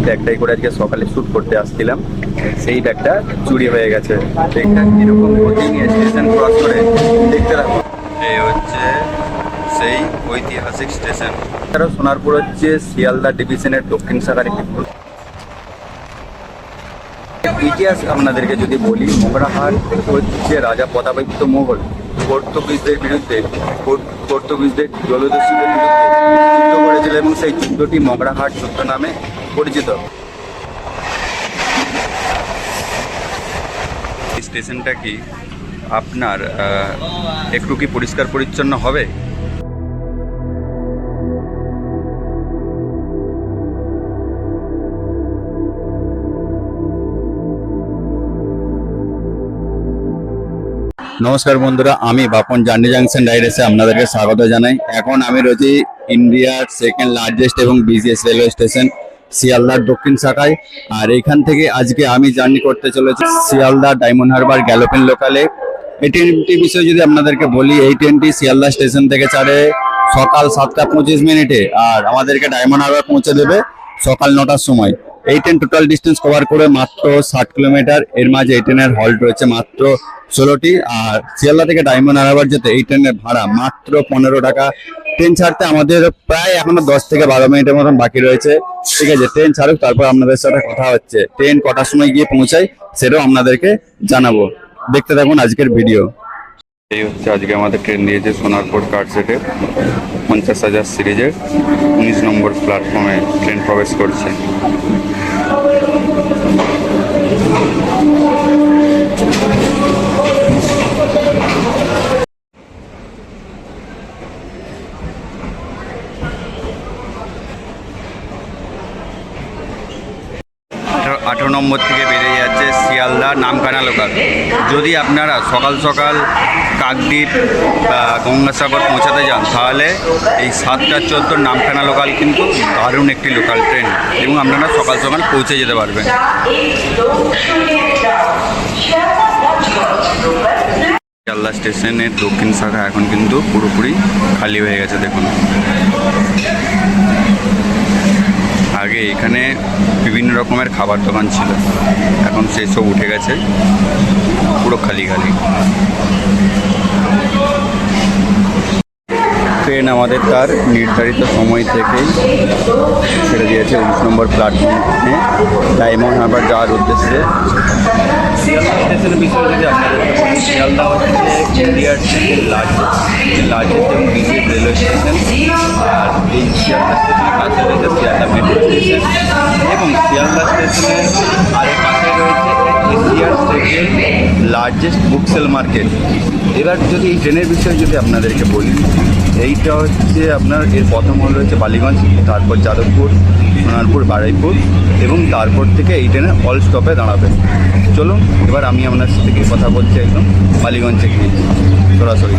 ব্যাগটাই করে আজকে সকালে শ্যুট করতে আসছিলাম, সেই ব্যাগটা চুরি হয়ে গেছে। ব্যাগটা কিরকম গতি নিয়ে স্টেশন ক্রস করে দেখতে থাকুন। এই হচ্ছে সেই ঐতিহাসিক স্টেশন। এছাড়াও সোনারপুর হচ্ছে শিয়ালদা ডিভিশনের দক্ষিণ শাখার একটি ইতিহাস। আপনাদেরকে যদি বলি, মগরাহাট হচ্ছে রাজা প্রতাপাদিত্য মোগল পর্তুগিজদের বিরুদ্ধে পর্তুগিজদের জলদস্যুদের বিরুদ্ধে যুদ্ধ করেছিল এবং সেই যুদ্ধটি মগরাহাট যুদ্ধ নামে পরিচিত। এই স্টেশনটা কি আপনার একটু কি পরিষ্কার পরিচ্ছন্ন হবে? নমস্কার বন্ধুরা, আমি বাপন জার্নি জাংশন ডাইরেক্টে আপনাদেরকে স্বাগত জানাই। এখন আমি রয়েছি ইন্ডিয়ার সেকেন্ড লার্জেস্ট এবং বিজিএস রেলওয়ে স্টেশন শিয়ালদার দক্ষিণ শাখায়। আর এখান থেকে আজকে আমি জার্নি করতে চলেছি শিয়ালদা ডায়মন্ড হারবার গ্যালোপিন লোকালে। এই ট্রেনটি বিষয়ে যদি আপনাদেরকে বলি, এই ট্রেনটি শিয়ালদা স্টেশন থেকে ছাড়ে সকাল 7:25 আর আমাদেরকে ডায়মন্ড হারবার পৌঁছে দেবে সকাল 9টার সময়। এই ট্রেন টোটাল ডিস্টেন্স কভার করে মাত্র 60 কিলোমিটার। এর মাঝে এই ট্রেনের হল্ট রয়েছে মাত্র 16টি। আর শিয়ালদা থেকে ডায়মন্ড হারবার যেতে এই ট্রেনের ভাড়া মাত্র 15 টাকা। ট্রেন ছাড়তে আমাদের প্রায় এখনো 10 থেকে 12 মিনিটের মতন বাকি রয়েছে। ঠিক আছে, ট্রেন ছাড়ুক, তারপর আপনাদের সাথে কথা হচ্ছে। ট্রেন কটার সময় গিয়ে পৌঁছায় সেটাও আপনাদেরকে জানাবো। দেখতে থাকুন আজকের ভিডিও। এই হচ্ছে আজকে আমাদের ট্রেন দিয়েছে সোনারপুর কারসেটে 50,000 সিরিজের 19 নম্বর প্ল্যাটফর্মে ট্রেন প্রবেশ করছে। 18 নম্বর থেকে বেরিয়ে যাচ্ছে শিয়ালদা নামখানা লোকাল। যদি আপনারা সকাল সকাল কাকদ্বীপ বা গঙ্গাসাগর পৌঁছাতে যান, তাহলে এই 7:14 নামখানা লোকাল কিন্তু দারুণ একটি লোকাল ট্রেন এবং আপনারা সকাল সকাল পৌঁছে যেতে পারবেন। শিয়ালদা স্টেশনের দক্ষিণ শাখা এখন কিন্তু পুরোপুরি খালি হয়ে গেছে। দেখুন, আগে এখানে বিভিন্ন রকমের খাবার দোকান ছিল, এখন সেসব উঠে গেছে, পুরো খালি খালি। ট্রেন আমাদের তার নির্ধারিত সময় থেকেই ছেড়ে দিয়েছে 19 নম্বর প্ল্যাটফর্মে ডায়মন্ড হারবার যাওয়ার উদ্দেশ্যে। শিয়ালদা স্টেশনের বিষয়ে যদি আপনাদের শিয়ালদা হচ্ছে ইন্ডিয়ার লার্জেস্ট এবং বিজিএস রেলওয়ে স্টেশন। আর এই শিয়ালদা স্টেশনের কাছে রয়েছে শিয়ালদা মেট্রো স্টেশন এবং শিয়ালদা স্টেশনের আরেক পাশে রয়েছে এশিয়ার সেকেন্ড লার্জেস্ট বুক সেল মার্কেট। এবার যদি এই ট্রেনের বিষয়ে যদি আপনাদেরকে বলি, এইটা হচ্ছে আপনার এর প্রথম হল রয়েছে বালিগঞ্জ, তারপর যাদবপুর, সোনারপুর, বারুইপুর এবং তারপর থেকে এই ট্রেনে অল স্টপে দাঁড়াবে। চলুন এবার আমি আপনার সাথে কথা বলছি একদম বালিগঞ্জে গিয়ে সরাসরি।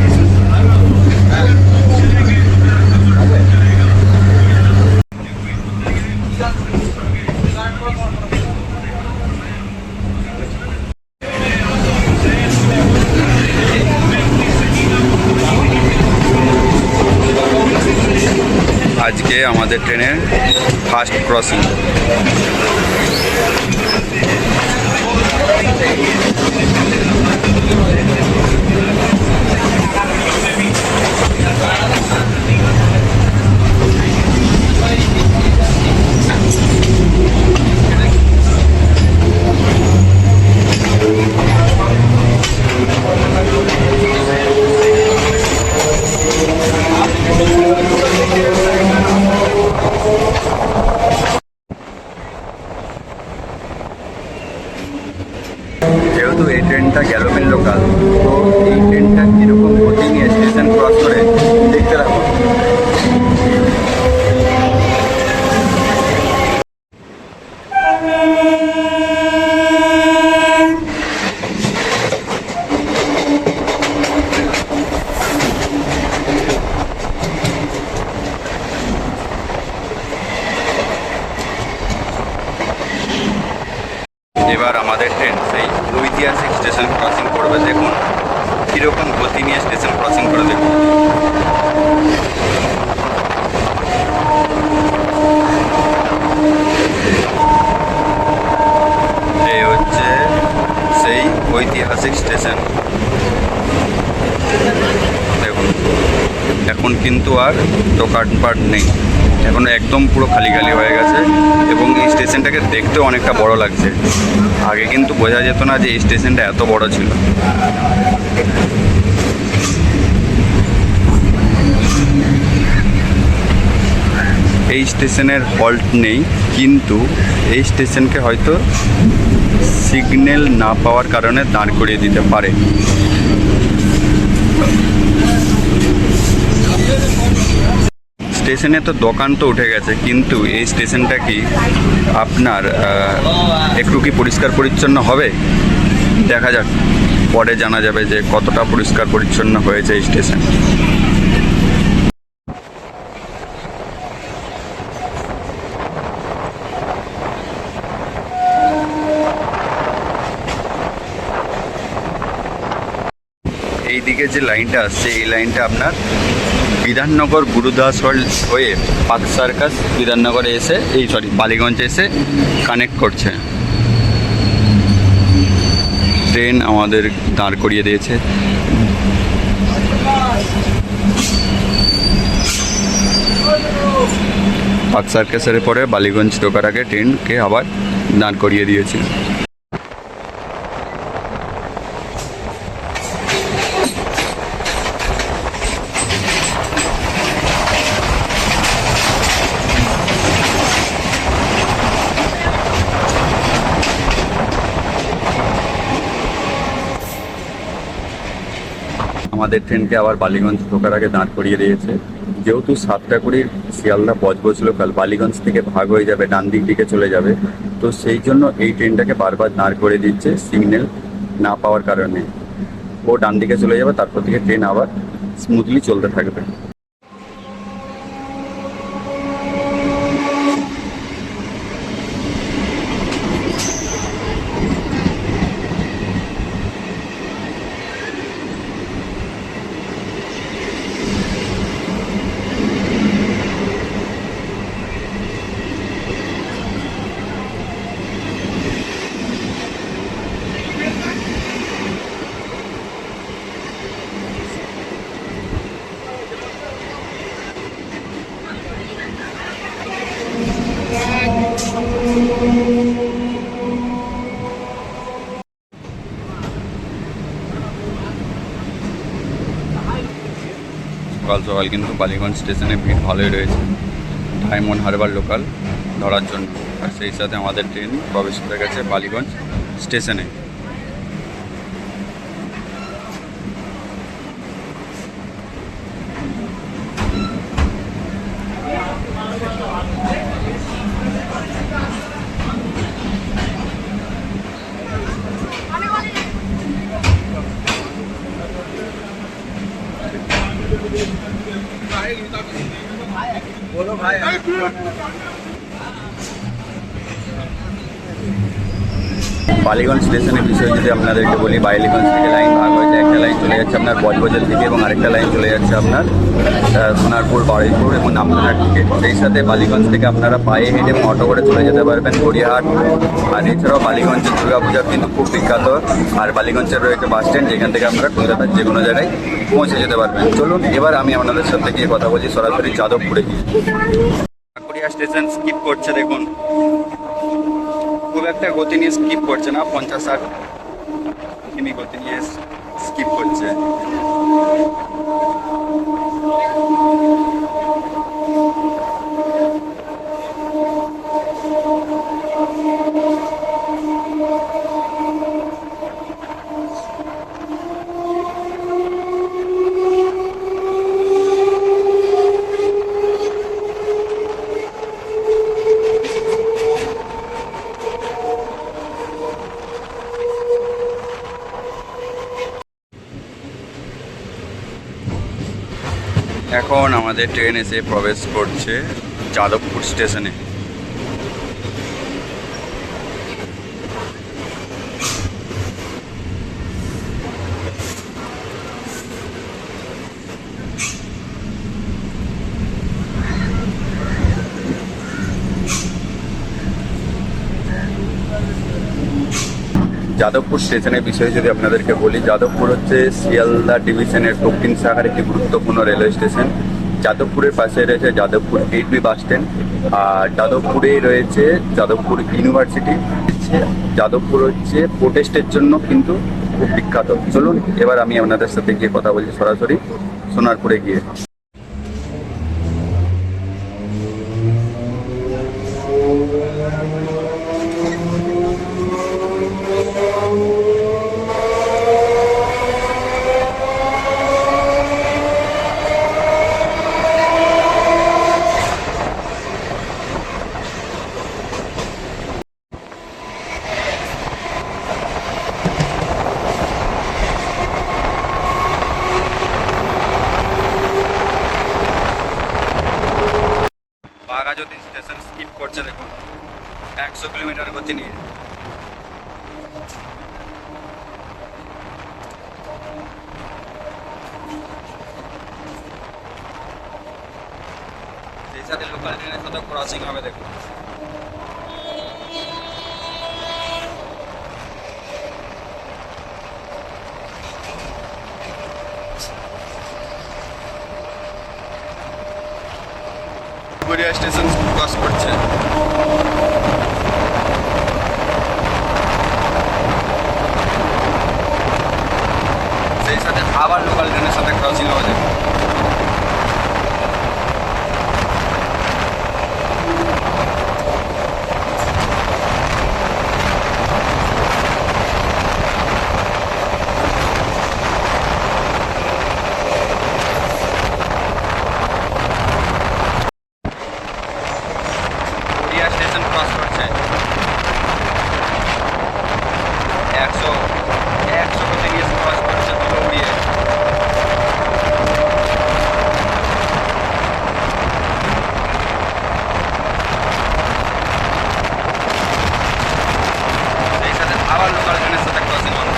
আজকে আমাদের ট্রেনের ফার্স্ট ক্রসিং। যেহেতু এই ট্রেনটা গ্যালোপিন লোকাল, তো এই ট্রেনটা কীরকম গতি নিয়ে স্টেশন ক্রস করে দেখতে থাকুন। এবার আমাদের ট্রেন সেই ঐতিহাসিক স্টেশন ক্রসিং করবে। দেখুন কীরকম গতি নিয়ে স্টেশন ক্রসিং করে দেখুন। ঐতিহাসিক স্টেশন। দেখুন এখন কিন্তু আর দোকানপাট নেই, এখন একদম পুরো খালি খালি হয়ে গেছে এবং এই স্টেশনটাকে দেখতেও অনেকটা বড় লাগছে। আগে কিন্তু বোঝা যেত না যে এই স্টেশনটা এত বড় ছিল। এই স্টেশনের হল্ট নেই, কিন্তু এই স্টেশনকে হয়তো সিগন্যাল না পাওয়ার কারণে দাঁড় করিয়ে দিতে পারে। স্টেশনে তো দোকান তো উঠে গেছে, কিন্তু এই স্টেশনটা কি আপনার একটু কি পরিষ্কার পরিচ্ছন্ন হবে? দেখা যাক, পরে জানা যাবে যে কতটা পরিষ্কার পরিচ্ছন্ন হয়েছে এই স্টেশন। এইদিকে যে লাইনটা আসছে এই লাইনটা আপনার বিধাননগর গুরুদাস হয়ে পার্ক সার্কাস বিধাননগরে এসে বালিগঞ্জে এসে কানেক্ট করছে। ট্রেন আমাদের দাঁড় করিয়ে দিয়েছে। পার্ক সার্কাসের পরে বালিগঞ্জ ঢোকার আগে ট্রেনকে আবার দাঁড় করিয়ে দিয়েছে। আমাদের ট্রেনকে আবার বালিগঞ্জ ঢোকার আগে দাঁড় করিয়ে দিয়েছে। যেহেতু 7টা 20 শিয়ালদা বজবজ লোকাল বালিগঞ্জ থেকে ভাগ হয়ে যাবে, ডান দিকে চলে যাবে, তো সেই জন্য এই ট্রেনটাকে বারবার দাঁড় করে দিচ্ছে সিগন্যাল না পাওয়ার কারণে। ও ডান দিকে চলে যাবে, তারপর থেকে ট্রেন আবার স্মুথলি চলতে থাকবে। সকাল সকাল কিন্তু বালিগঞ্জ স্টেশনে ভিড় ভালোই রয়েছে ডায়মন্ড হারবার লোকাল ধরার জন্য, আর সেই সাথে আমাদের ট্রেন প্রবেশ করে গেছে বালিগঞ্জ স্টেশনে। बोलो भाई। বালিগঞ্জ স্টেশনের বিষয়ে যদি আপনাদেরকে বলি, বালিগঞ্জ থেকে লাইন ভাগ হয়েছে। একটা লাইন চলে যাচ্ছে আপনার বজবজের দিকে এবং আরেকটা লাইন চলে যাচ্ছে আপনার সোনারপুর, বারুইপুর এবং নামখানার দিকে। সেই সাথে বালিগঞ্জ থেকে আপনারা পায়ে হেঁটে এবং অটো করে চলে যেতে পারবেন গড়িয়াহাট। আর এছাড়াও বালিগঞ্জের দুর্গাপূজা কিন্তু খুব বিখ্যাত। আর বালিগঞ্জের রয়েছে বাস স্ট্যান্ড, যেখান থেকে আপনারা কলকাতার যে কোনো জায়গায় পৌঁছে যেতে পারবেন। চলুন এবার আমি আপনাদের সাথে গিয়ে কথা বলছি সরাসরি যাদবপুরে গিয়ে। কাকড়িয়া স্টেশন স্কিপ করছে, দেখুন খুব একটা গতি নিয়ে স্কিপ করছে না, 50-60 কিমি গতি নিয়ে স্কিপ করছে। এখন আমাদের ট্রেন এসে প্রবেশ করছে যাদবপুর স্টেশনে। যাদবপুর স্টেশনের বিষয়ে যদি আপনাদেরকে বলি, যাদবপুর হচ্ছে শিয়ালদা ডিভিশনের দক্ষিণ শাখার একটি গুরুত্বপূর্ণ রেলওয়ে স্টেশন। যাদবপুরের পাশে রয়েছে যাদবপুর 8B বাস স্ট্যান্ড, আর যাদবপুরেই রয়েছে যাদবপুর ইউনিভার্সিটি। যাদবপুর হচ্ছে প্রোটেস্টের জন্য কিন্তু খুব বিখ্যাত। চলুন এবার আমি আপনাদের সাথে গিয়ে কথা বলছি সরাসরি সোনারপুরে গিয়ে। বাঘাযতীন স্টেশন স্কিপ করছে, দেখুন 100 কিলোমিটার গতি নিয়ে। সেই সাথে লোকাল ট্রেনের সাথে ক্রসিং হবে, দেখুন। গড়িয়া স্টেশন ক্রস করছে। সেই সাথে আবার লোকাল ট্রেনের সাথে ক্রসিং হবে, দেখুন। গড়িয়া স্টেশন ক্রস করছে 100 গতি নিয়ে ক্রস করছে গড়িয়া। সেই সাথে আবার লোকাল ট্রেনের সাথে ক্রসিং হবে।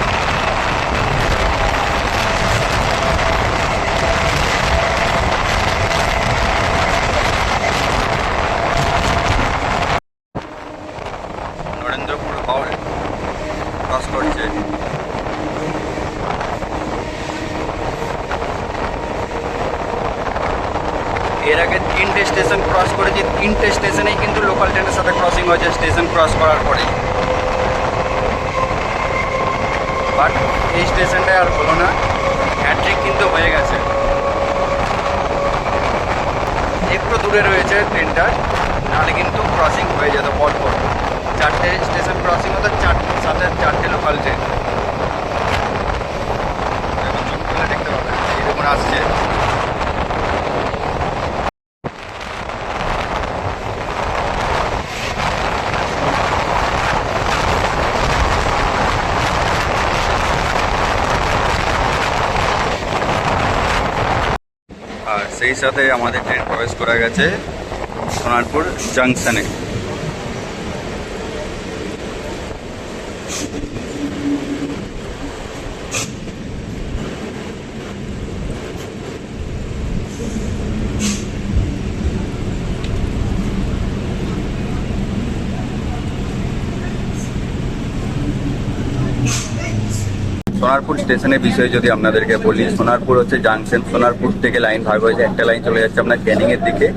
নরেন্দ্রপুর হাওড়া ক্রস করছে। এর আগে 3টে স্টেশন ক্রস করেছি, 3টে স্টেশনেই কিন্তু লোকাল ট্রেনের সাথে ক্রসিং হয়েছে স্টেশন ক্রস করার পরে। বাট এই স্টেশনটায় আর হলো না, হ্যাট্রিক কিন্তু হয়ে গেছে। একটু দূরে রয়েছে ট্রেনটা, নাহলে কিন্তু ক্রসিং হয়ে যেত পরপর। 4টে স্টেশন ক্রসিং হতো, সাথে 4টে লোকাল ট্রেন। এখন চুপ করে দেখতে পাবেন এরকম আসছে। আর সেই সাথে আমাদের ট্রেন প্রবেশ করা গেছে সোনারপুর জাংশনে। সোনারপুর স্টেশনের বিষয়ে যদি আপনাদেরকে বলি, সোনারপুর হচ্ছে জাংশন। সোনারপুর থেকে লাইন ভাগ হয়েছে, একটা লাইন চলে যাচ্ছে আপনার ক্যানিংয়ের দিকে,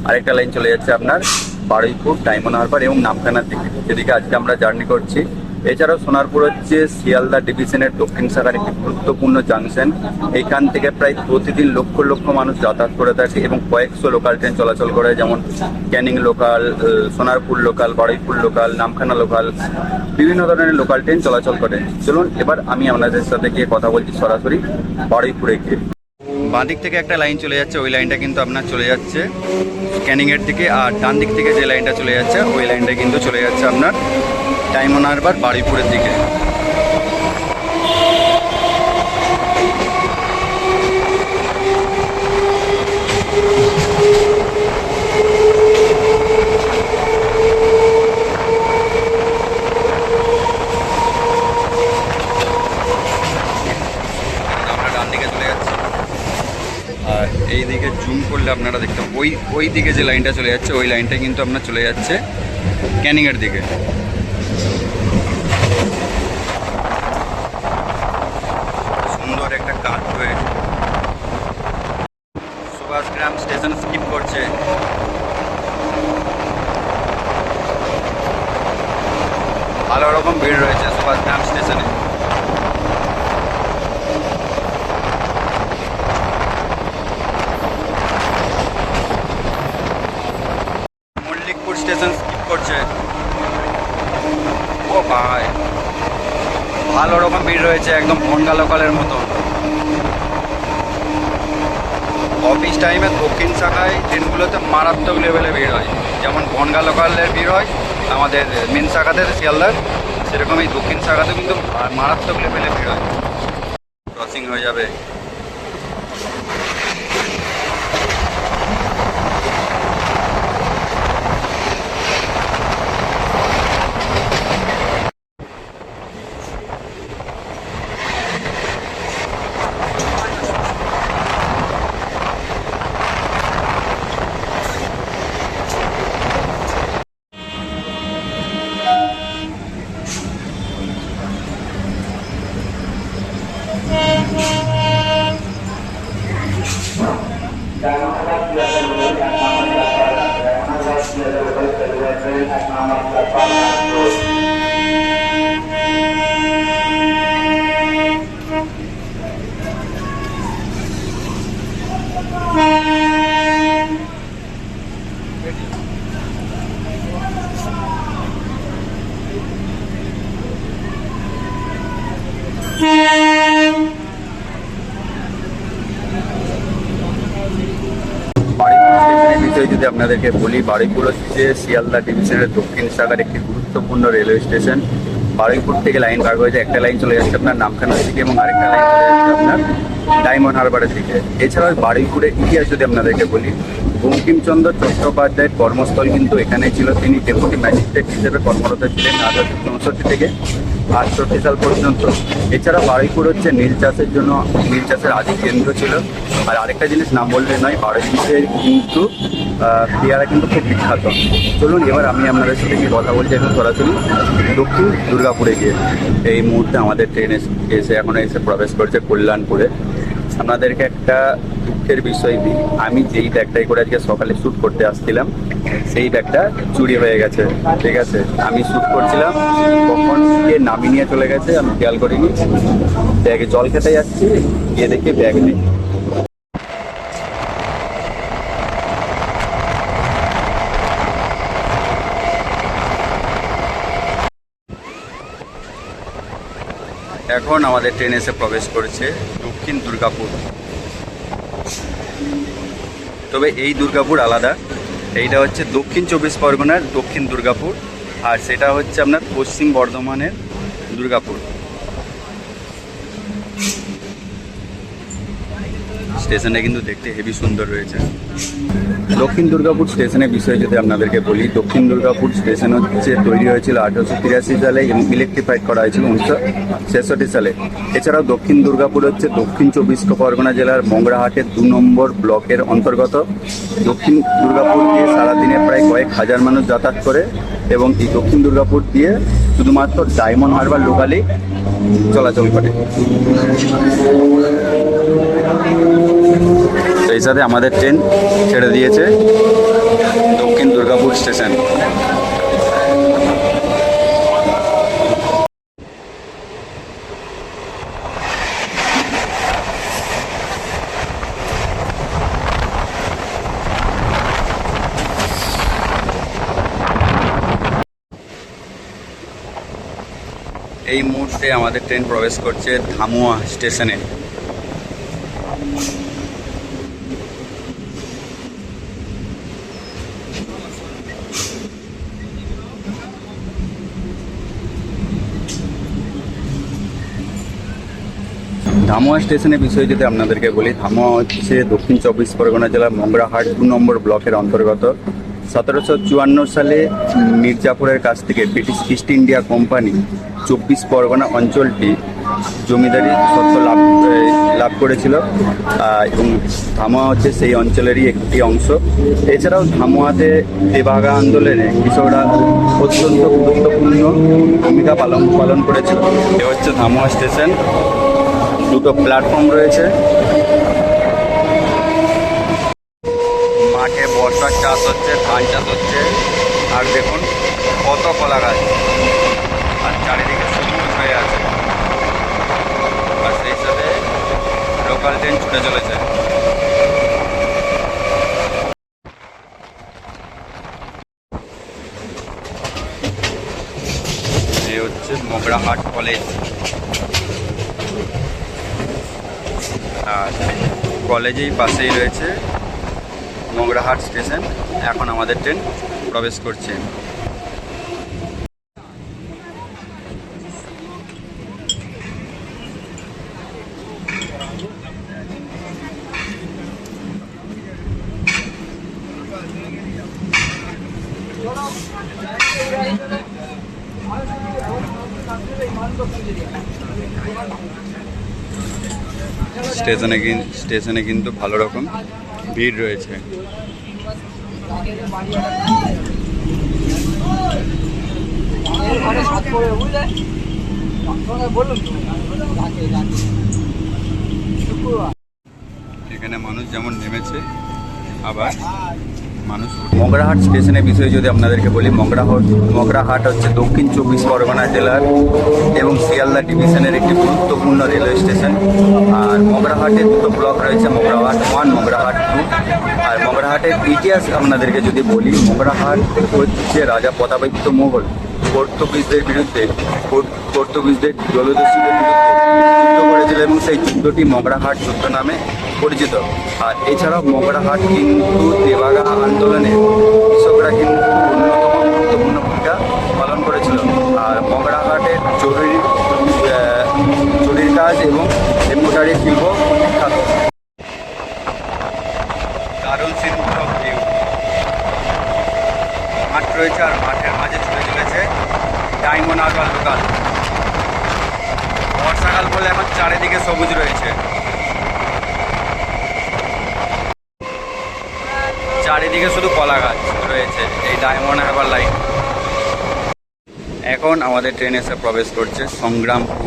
আরেকটা লাইন চলে যাচ্ছে আপনার বারুইপুর, ডায়মন্ড হারবার এবং নামখানার দিকে, যেদিকে আজকে আমরা জার্নি করছি। এছাড়াও সোনারপুর হচ্ছে শিয়ালদা ডিভিশনের দক্ষিণ শাখার একটি গুরুত্বপূর্ণ জাংশন। এখান থেকে প্রায় প্রতিদিন লক্ষ লক্ষ মানুষ যাতায়াত করে থাকে এবং কয়েকশো লোকাল ট্রেন চলাচল করে, যেমন Canning local, Sonarpur local, Baruipur local, Namkhana local, বিভিন্ন ধরনের লোকাল ট্রেন চলাচল করে। চলুন এবার আমি আপনাদের সাথে গিয়ে কথা বলছি সরাসরি বারুইপুরে গিয়ে। বাঁ দিক থেকে একটা লাইন চলে যাচ্ছে, ওই লাইনটা কিন্তু আপনার চলে যাচ্ছে ক্যানিংয়ের দিকে, আর ডান দিক থেকে যে লাইনটা চলে যাচ্ছে ওই লাইনটা কিন্তু চলে যাচ্ছে আপনার ডায়মন্ড হারবার বারুইপুরের দিকে। আর এই দিকে জুম করলে আপনারা দেখতে পাবেন ওই দিকে যে লাইনটা চলে যাচ্ছে ওই লাইনটা কিন্তু আপনার চলে যাচ্ছে ক্যানিংয়ের দিকে। কাঠওয়েট। সুভাষগ্রাম স্টেশন স্কিপ করছে। ভালো রকম ভিড় রয়েছে সুভাষগ্রাম স্টেশনে। মল্লিকপুর স্টেশন স্কিপ করছে। ও ভাই, ভালো রকম ভিড় রয়েছে, একদম বনগা লোকালের মতো। অফিস টাইমে দক্ষিণ শাখায় ট্রেনগুলোতে মারাত্মক লেভেলে ভিড় হয়, যেমন বনগা লোকালের ভিড় হয় আমাদের মেন শাখাতে শিয়ালদার, সেরকম এই দক্ষিণ শাখাতে কিন্তু মারাত্মক লেভেলে ভিড় হয়। ক্রসিং হয়ে যাবে। বিষয়ে যদি আপনাদেরকে বলি, বারুইপুর হচ্ছে শিয়ালদা ডিভিশনের দক্ষিণ শাখার একটি গুরুত্বপূর্ণ রেলওয়ে স্টেশন। বারুইপুর থেকে লাইন ভাগ হয়েছে, একটা লাইন চলে যাচ্ছে আপনার নামখানার দিকে এবং আরেকটা লাইন চলে যাচ্ছে আপনার ডায়মন্ড হারবারের দিকে। এছাড়াও বারুইপুরের ইতিহাস যদি আপনাদেরকে বলি, বঙ্কিমচন্দ্র চট্টোপাধ্যায়ের কর্মস্থল কিন্তু এখানে ছিল। তিনি ডেপুটি ম্যাজিস্ট্রেট হিসেবে কর্মরত ছিলেন 1864 থেকে 68 সাল পর্যন্ত। এছাড়া বারুইপুর হচ্ছে নীল চাষের আদি কেন্দ্র ছিল। আর আরেকটা জিনিস নাম বললে নয়, বারুইপুরের কিন্তু পেয়ারা কিন্তু খুব বিখ্যাত। চলুন এবার আমি আপনাদের সাথে কি কথা বলছি এখন সরাসরি দক্ষিণ দুর্গাপুরে গিয়ে। এই মুহূর্তে আমাদের ট্রেন এসে প্রবেশ করছে কল্যাণপুরে। আপনাদেরকে একটা দুঃখের বিষয় দিই, আমি যেই ব্যাগটাই করে আজকে সকালে শ্যুট করতে আসছিলাম সেই ব্যাগটা চুরি হয়ে গেছে। ঠিক আছে, আমি শ্যুট করছিলাম, কখন গিয়ে নামিয়ে নিয়ে চলে গেছে আমি খেয়াল করিনি। ব্যাগে জল খেতে যাচ্ছি, গিয়ে দেখি ব্যাগ নেই। এখন আমাদের ট্রেন এসে প্রবেশ করেছে দক্ষিণ দুর্গাপুর। তবে এই দুর্গাপুর আলাদা, এইটা হচ্ছে দক্ষিণ 24 পরগনার দক্ষিণ দুর্গাপুর, আর সেটা হচ্ছে আপনার পশ্চিম বর্ধমানের দুর্গাপুর। স্টেশনে কিন্তু দেখতে হেভি সুন্দর রয়েছে। দক্ষিণ দুর্গাপুর স্টেশনের বিষয়ে যদি আপনাদেরকে বলি, দক্ষিণ দুর্গাপুর স্টেশন হচ্ছে তৈরি হয়েছিল 1883 সালে এবং ইলেকট্রিফাইড করা হয়েছিল 1966 সালে। এছাড়াও দক্ষিণ দুর্গাপুর হচ্ছে দক্ষিণ 24 পরগনা জেলার মংরাহাটের 2 নম্বর ব্লকের অন্তর্গত। দক্ষিণ দুর্গাপুর দিয়ে সারাদিনে প্রায় কয়েক হাজার মানুষ যাতায়াত করে এবং এই দক্ষিণ দুর্গাপুর দিয়ে শুধুমাত্র ডায়মন্ড হারবার লোকালেই চলাচল করে। সেই সাথে আমাদের ট্রেন ছেড়ে দিয়েছে দক্ষিণ দুর্গাপুর স্টেশন। এই মুহূর্তে আমাদের ট্রেন প্রবেশ করছে ধামুয়া স্টেশনে। ধামুয়া স্টেশনের বিষয়ে যদি আপনাদেরকে বলি, ধামুয়া হচ্ছে দক্ষিণ 24 পরগনা জেলার মংরাহাট 2 নম্বর ব্লকের অন্তর্গত। 1754 সালে মির্জাপুরের কাছ থেকে British east India company 24 Pargana অঞ্চলটি জমিদারি সত্ত্ব লাভ করেছিল এবং ধামুয়া হচ্ছে সেই অঞ্চলেরই একটি অংশ। এছাড়াও ধামুয়াতে তেভাগা আন্দোলনে কৃষকরা অত্যন্ত গুরুত্বপূর্ণ ভূমিকা পালন করেছিল। এ হচ্ছে ধামুয়া স্টেশন। দুটো প্ল্যাটফর্ম রয়েছে। মাঠে বর্ষার চাষ হচ্ছে, ধান চাষ হচ্ছে, আর দেখুন কত কলা গাছ, আর চারিদিকে সবুজ হয়ে আছে, আর সেই সাথে লোকাল ট্রেন ছুটে চলেছে। এই হচ্ছে মগরাহাট কলেজ, আর কলেজেই পাশেই রয়েছে মগরাহাট স্টেশন। এখন আমাদের ট্রেন প্রবেশ করছে। স্টেশনে কিন্তু ভালো রকম ভিড় রয়েছে। এখানে মানুষ যেমন নেমেছে, আবার মানুষ। মগরাহাট স্টেশনের বিষয়ে যদি আপনাদেরকে বলি, মগরাহাট হচ্ছে দক্ষিণ 24 পরগনা জেলার এবং শিয়ালদা ডিভিশনের একটি গুরুত্বপূর্ণ রেলওয়ে স্টেশন। আর মগরাহাটে দুটো ব্লক রয়েছে, মগরাহাট 1, মগরাহাট 2। আর মগরাহাটের ইতিহাস আপনাদেরকে যদি বলি, মগরাহাট হচ্ছে রাজা প্রতাপাদিত্য মোগল পর্তুগিজদের জলদস্যুদের বিরুদ্ধে যুদ্ধ করেছিল, এবং সেই যুদ্ধটি মগরাহাট যুদ্ধ নামে পরিচিত। আর এছাড়াও মগরাহাট কিন্তু দেবাগা আন্দোলনে কৃষকরা কিন্তু অন্যতম গুরুত্বপূর্ণ ভূমিকা পালন করেছিল। আর মগরাহাটের জরির কাজ এবং এম্ব্রয়ডারি শিল্প বিখ্যাত। দারুণ সিন্ধু ভিউ, মাঠ রয়েছে, আর মাঠের মাঝে ছুটে চলেছে ডায়মন্ড হারবার লোকাল। বর্ষাকাল বলে এখন চারিদিকে সবুজ রয়েছে, চারিদিকে শুধু কলা গাছ রয়েছে এই ডায়মন্ড হারবার লাইন। এখন আমাদের ট্রেন এসে প্রবেশ করছে সংগ্রামপুর।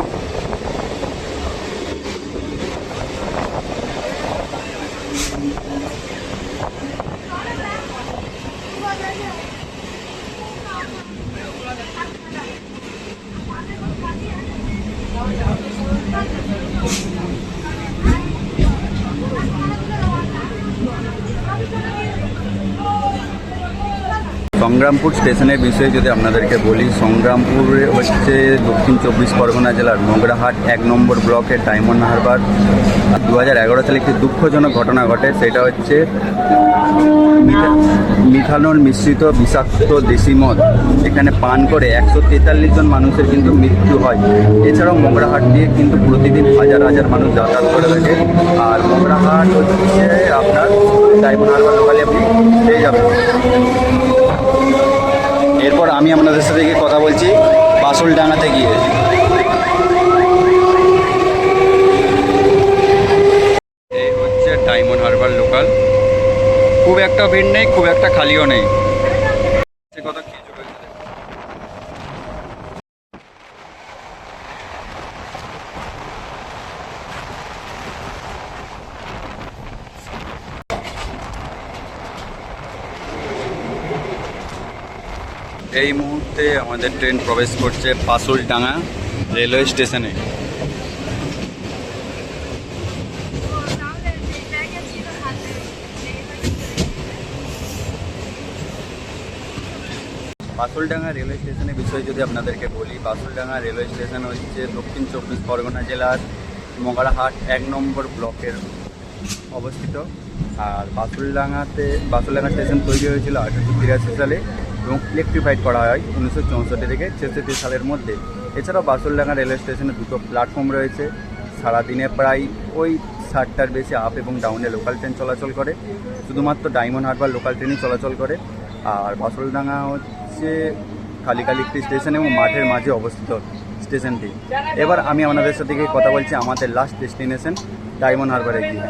সংগ্রামপুর স্টেশনের বিষয়ে যদি আপনাদেরকে বলি, সংগ্রামপুরে হচ্ছে দক্ষিণ 24 পরগনা জেলার মগরাহাট 1 নম্বর ব্লকের ডায়মন্ড হারবার। 2011 সালে একটি দুঃখজনক ঘটনা ঘটে, সেটা হচ্ছে মিথানল মিশ্রিত বিষাক্ত দেশি মদ এখানে পান করে 143 জন মানুষের কিন্তু মৃত্যু হয়। এছাড়াও মগরাহাট দিয়ে কিন্তু প্রতিদিন হাজার হাজার মানুষ যাতায়াত করে থাকে। আর মগরাহাট হচ্ছে আপনার ডায়মন্ড হারবার লোকালে আপনি পেয়ে যাবেন। এরপর আমি আপনাদের সাথে গিয়ে কথা বলছি বাসুলডাঙ্গাতে গিয়ে। এই হচ্ছে ডায়মন্ড হারবার লোকাল, খুব একটা ভিড় নেই, খুব একটা খালিও নেই। এই মুহূর্তে আমাদের ট্রেন প্রবেশ করছে বাসুলডাঙ্গা রেলওয়ে স্টেশনে। বাসুলডাঙ্গা রেলওয়ে স্টেশনের বিষয়ে যদি আপনাদেরকে বলি, বাসুলডাঙ্গা রেলওয়ে স্টেশন হচ্ছে দক্ষিণ 24 পরগনা জেলার মগরাহাট 1 নম্বর ব্লকের অবস্থিত। আর বাসুলডাঙ্গা স্টেশন তৈরি হয়েছিল 1883 সালে এবং ইলেকট্রিফাইড করা হয় 1964 থেকে 66 সালের মধ্যে। এছাড়াও বাসুলডাঙ্গা রেলওয়ে স্টেশনে দুটো প্ল্যাটফর্ম রয়েছে। সারাদিনে প্রায় ওই 60টার বেশি আপ এবং ডাউনে লোকাল ট্রেন চলাচল করে, শুধুমাত্র ডায়মন্ড হারবার লোকাল ট্রেনই চলাচল করে। আর বাসুলডাঙ্গা হচ্ছে খালিখালি একটি স্টেশন এবং মাঠের মাঝে অবস্থিত স্টেশনটি। এবার আমি আপনাদের সাথে কথা বলছি আমাদের লাস্ট ডেস্টিনেশন ডায়মন্ড হারবারে গিয়ে।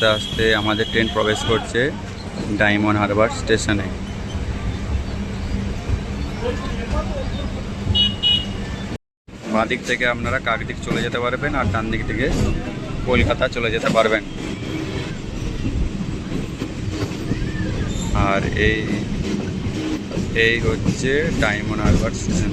আস্তে আস্তে আমাদের ট্রেন প্রবেশ করছে ডায়মন্ড হারবার স্টেশনে। বাঁ দিক থেকে আপনারা কাকদ্বীপ চলে যেতে পারবেন আর ডান দিক থেকে কলকাতা চলে যেতে পারবেন। আর এই হচ্ছে ডায়মন্ড হারবার স্টেশন।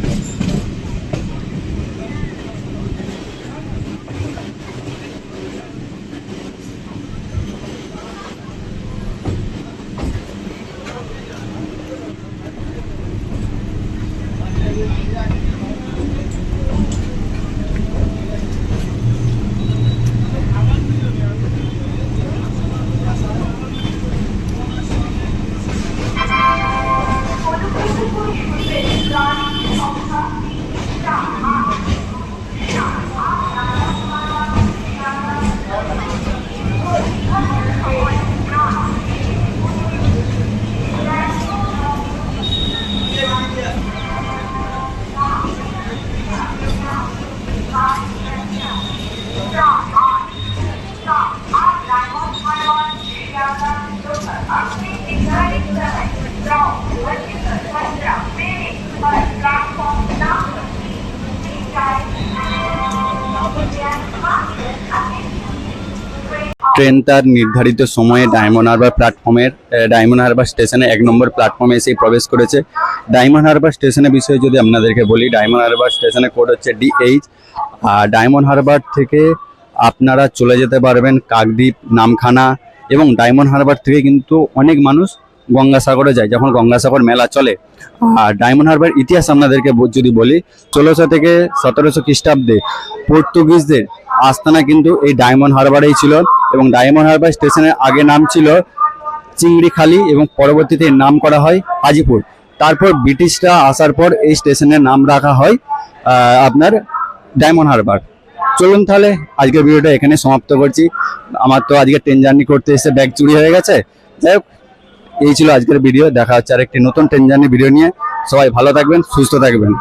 ট্রেন তার নির্ধারিত সময়ে ডায়মন্ড হারবার স্টেশনে 1 নম্বর প্ল্যাটফর্মে এসে প্রবেশ করেছে। ডায়মন্ড হারবার স্টেশনের বিষয়ে যদি আপনাদেরকে বলি, ডায়মন্ড হারবার স্টেশনের কোড হচ্ছে DH। আর ডায়মন্ড হারবার থেকে আপনারা চলে যেতে পারবেন কাকদ্বীপ, নামখানা, এবং ডায়মন্ড হারবার থেকে কিন্তু অনেক মানুষ গঙ্গাসাগরে যায় যখন গঙ্গাসাগর মেলা চলে। আর ডায়মন্ড হারবার ইতিহাস আপনাদেরকে যদি বলি, 1600 থেকে 1700 খ্রিস্টাব্দে পর্তুগিজদের আস্তানা কিন্তু এই ডায়মন্ড হারবারেই ছিল, এবং ডায়মন্ড হারবার স্টেশনের আগে নাম ছিল চিংড়িখালি এবং পরবর্তীতে এর নাম করা হয় হাজিপুর। তারপর ব্রিটিশরা আসার পর এই স্টেশনের নাম রাখা হয় আপনার ডায়মন্ড হারবার। চলুন তাহলে আজকের ভিডিওটা এখানে সমাপ্ত করছি। আমার তো আজকে ট্রেন জার্নি করতে এসে ব্যাগ চুরি হয়ে গেছে। যাই হোক, এই ছিল আজকের ভিডিও। দেখা হচ্ছে আরেকটি নতুন ট্রেন জার্নি ভিডিও নিয়ে। সবাই ভালো থাকবেন, সুস্থ থাকবেন।